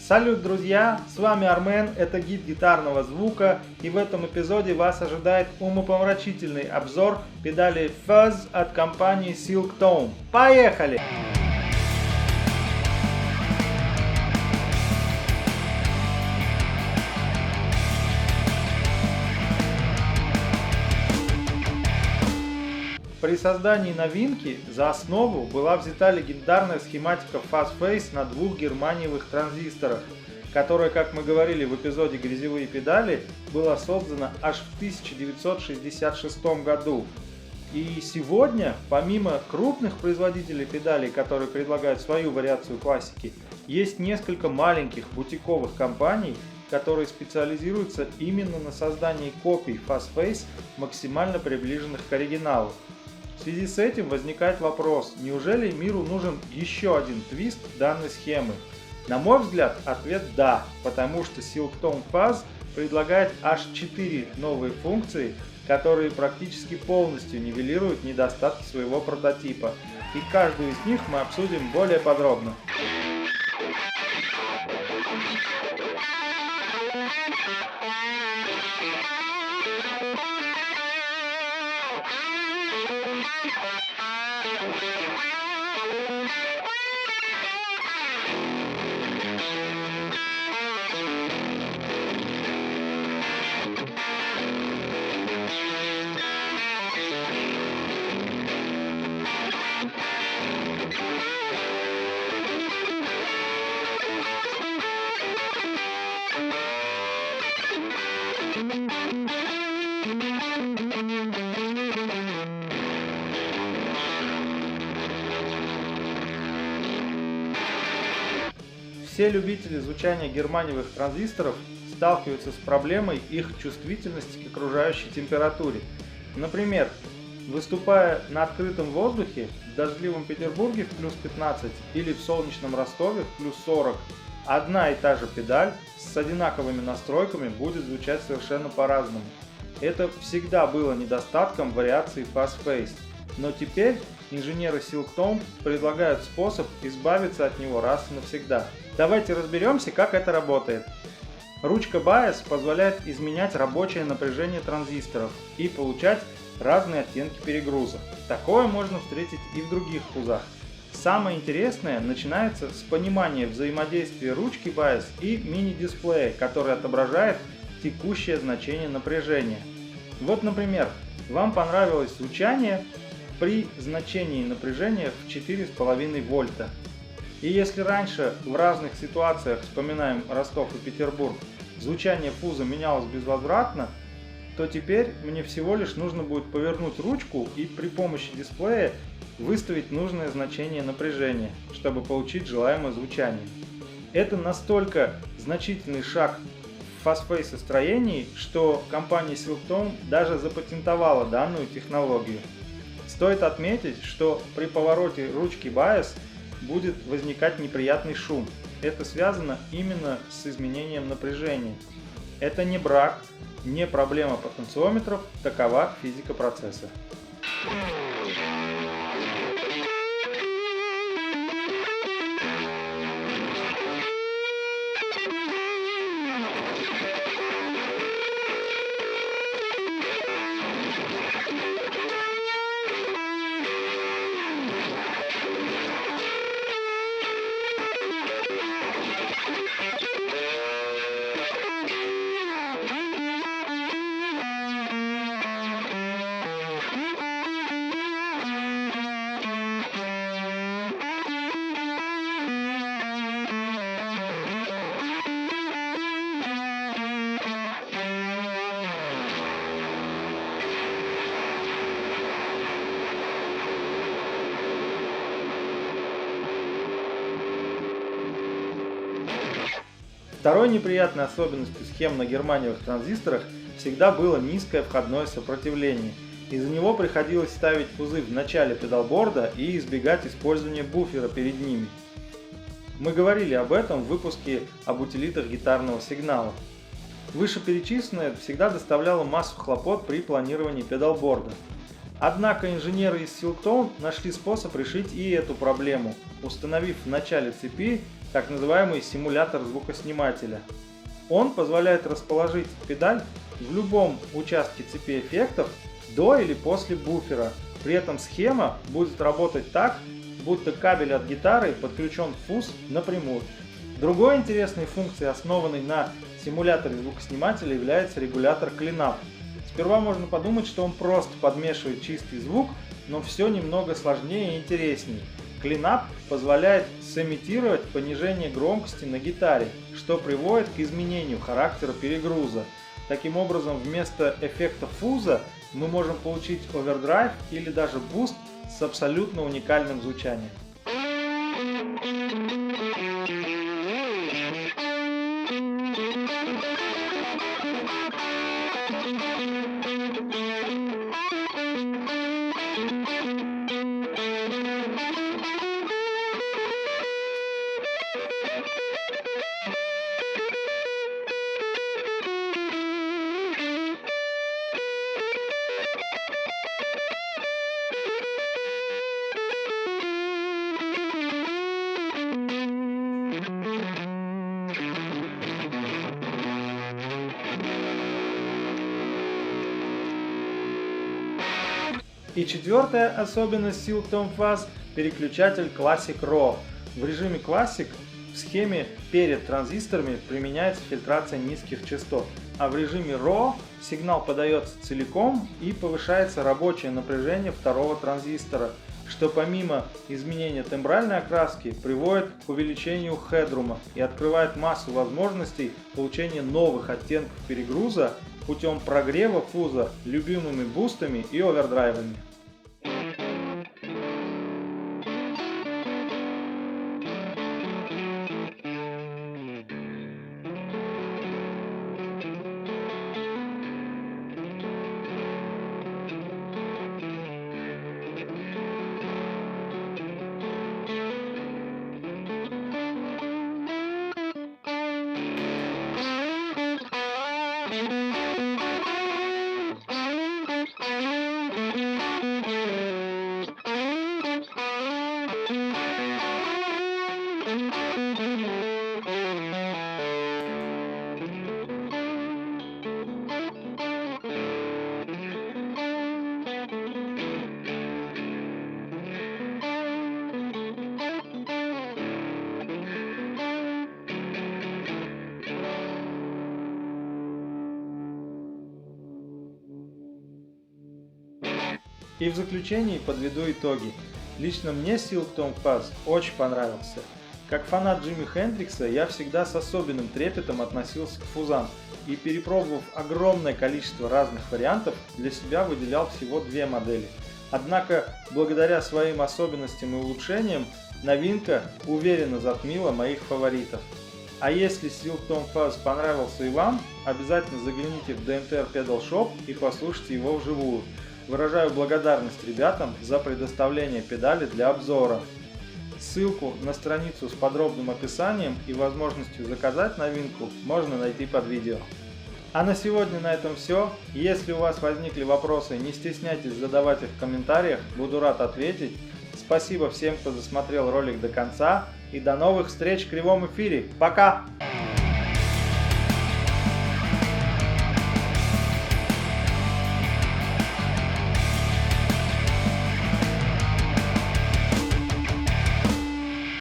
Салют, друзья! С вами Армен, это гид гитарного звука, и в этом эпизоде вас ожидает умопомрачительный обзор педали Fuzz от компании Silktone. Поехали! При создании новинки за основу была взята легендарная схематика Fuzz Face на двух германиевых транзисторах, которая, как мы говорили в эпизоде «Грязевые педали», была создана аж в 1966 году. И сегодня, помимо крупных производителей педалей, которые предлагают свою вариацию классики, есть несколько маленьких бутиковых компаний, которые специализируются именно на создании копий Fuzz Face, максимально приближенных к оригиналу. В связи с этим возникает вопрос, неужели миру нужен еще один твист данной схемы? На мой взгляд, ответ да, потому что Silktone Fuzz предлагает аж 4 новые функции, которые практически полностью нивелируют недостатки своего прототипа. И каждую из них мы обсудим более подробно. Все любители звучания германиевых транзисторов сталкиваются с проблемой их чувствительности к окружающей температуре. Например, выступая на открытом воздухе, в дождливом Петербурге в плюс 15 или в солнечном Ростове в плюс 40, одна и та же педаль с одинаковыми настройками будет звучать совершенно по-разному. Это всегда было недостатком вариации Fuzz Face, но теперь инженеры Silktone предлагают способ избавиться от него раз и навсегда. Давайте разберемся, как это работает. Ручка Bias позволяет изменять рабочее напряжение транзисторов и получать разные оттенки перегруза. Такое можно встретить и в других фузах. Самое интересное начинается с понимания взаимодействия ручки Bias и мини-дисплея, который отображает текущее значение напряжения. Вот, например, вам понравилось звучание при значении напряжения в 4,5 вольта. И если раньше в разных ситуациях, вспоминаем Ростов и Петербург, звучание фуза менялось безвозвратно, то теперь мне всего лишь нужно будет повернуть ручку и при помощи дисплея выставить нужное значение напряжения, чтобы получить желаемое звучание. Это настолько значительный шаг в Fuzz Face строении, что компания Silktone даже запатентовала данную технологию. Стоит отметить, что при повороте ручки Bias будет возникать неприятный шум. Это связано именно с изменением напряжения. Это не брак, не проблема потенциометров, такова физика процесса. Второй неприятной особенностью схем на германиевых транзисторах всегда было низкое входное сопротивление. Из-за него приходилось ставить фузы в начале педалборда и избегать использования буфера перед ними. Мы говорили об этом в выпуске об утилитах гитарного сигнала. Вышеперечисленное всегда доставляло массу хлопот при планировании педалборда. Однако инженеры из Silktone нашли способ решить и эту проблему, установив в начале цепи так называемый симулятор звукоснимателя. Он позволяет расположить педаль в любом участке цепи эффектов до или после буфера. При этом схема будет работать так, будто кабель от гитары подключен в фуз напрямую. Другой интересной функцией, основанной на симуляторе звукоснимателя, является регулятор клинап. Сперва можно подумать, что он просто подмешивает чистый звук, но все немного сложнее и интересней. Клинап позволяет сымитировать понижение громкости на гитаре, что приводит к изменению характера перегруза. Таким образом, вместо эффекта фуза мы можем получить овердрайв или даже буст с абсолютно уникальным звучанием. И четвертая особенность Silk-Tone Fuzz – переключатель Classic RAW. В режиме Classic в схеме перед транзисторами применяется фильтрация низких частот, а в режиме RAW сигнал подается целиком и повышается рабочее напряжение второго транзистора, что помимо изменения тембральной окраски приводит к увеличению хедрума и открывает массу возможностей получения новых оттенков перегруза путем прогрева фуза любимыми бустами и овердрайвами. И в заключении подведу итоги. Лично мне Silk-Tone Fuzz очень понравился. Как фанат Джимми Хендрикса, я всегда с особенным трепетом относился к фузам и, перепробовав огромное количество разных вариантов, для себя выделял всего две модели. Однако, благодаря своим особенностям и улучшениям, новинка уверенно затмила моих фаворитов. А если Silk-Tone Fuzz понравился и вам, обязательно загляните в DMTR Pedal Shop и послушайте его вживую. Выражаю благодарность ребятам за предоставление педали для обзора. Ссылку на страницу с подробным описанием и возможностью заказать новинку можно найти под видео. А на сегодня на этом все. Если у вас возникли вопросы, не стесняйтесь задавать их в комментариях, буду рад ответить. Спасибо всем, кто досмотрел ролик до конца, и до новых встреч в кривом эфире. Пока!